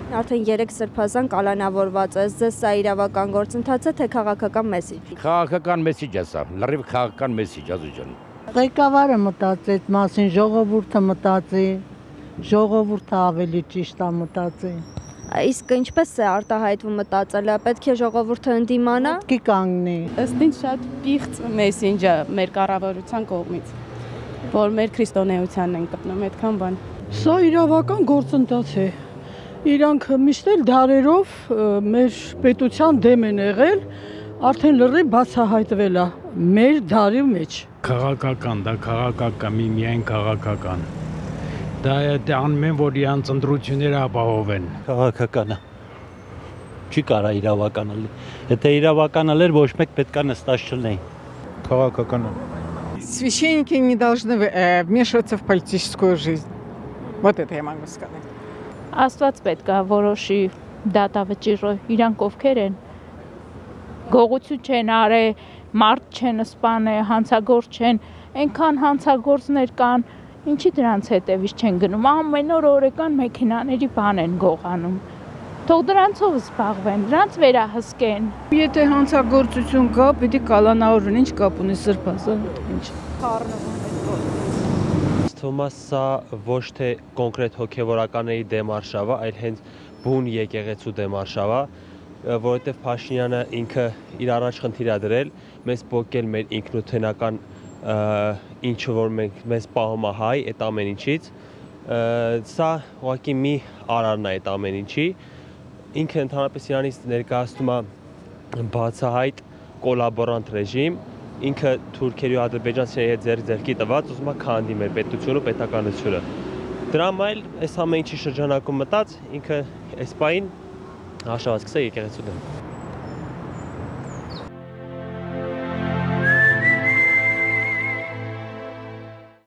Արդեն 3 սրբազան կալանավորված է, ձեզ սա իրավական գործընթաց է, թե քաղաքական մեսիջ։ Քաղաքական մեսիջ է սա, լրիվ քաղաքական մեսիջ Ազու ջան։ Ղեկավարը մտածեց մասին, ժողովուրդը մտածի, ժողովուրդը ավելի ճիշտ է մտածի։ Իսկ ինչպես է արտահայտվում մտածելը, պետք է ժողովուրդը ընդդիմանա։ Ոտքի կանգնի։ Ըստ ինձ շատ պիղծ մեսենջը մեր կառավարության կողմից, որ մեր քրիստոնեությանն են կպնում այդքան բան։ Սա իրավական գործընթաց է։ Իրանք միշտ էլ դարերով մեր պետության դեմ են եղել, արդեն լրիվ բացահայտվել է մեր դարի մեջ։ Քաղաքական, դա քաղաքական, միայն քաղաքական։ Դա անում են, որ իրանց ընտրությունները ապահովեն։ Քաղաքական է։ Չի կարա իրավականալ։ Եթե իրավականալ էր, ոչ մեկ պետք է նստած չլինեին։ Քաղաքական է։ Священники не должны вмешиваться в политическую жизнь. Вот это я могу сказать. Աստված պետք է որոշի դատավճիռը, իրանք ովքեր են։ Գողություն չեն արել, մարդ չեն սպանել, հանցագործ չեն, այնքան հանցագործներ կան, ինչի դրանց հետևից չեն գնում, ամեն օր օրեկան մեքենաների բան են գողանում։ Թող դրանցով զբաղվեն, դրանց վերահսկեն։ Եթե հանցագործություն կա, պիտի կալանավորվեն, ինչ կապ ունի սրբազան, ինչ։ Թվում է սա ոչ թե կոնկրետ հոգևորականների դեմ արշավ է, այլ հենց բուն եկեղեցու դեմ արշավ է, որովհետև Փաշինյանը ինքը իր առաջ խնդիր է դրել, մեզ պոկել մեր ինքնութենական ինչը որ մեզ պահում է հայ այդ ամեն ինչից, սա ուղղակի մի արարն է այդ ամեն ինչի, ինքը ընդհանրապես իրանից ներկայացնում է բացահայտ կոլաբորանտ ռեժիմ, ինքը թուրքերի ու ադրբեջանցիների հետ ձեռքի տված ուզում է քանդի մեր պետությունը ու պետականությունը։ Դրա համար այս ամեն ինչի շրջանակում մտած ինքը այս պահին հաշվարկս է եկեղեցու դեմ։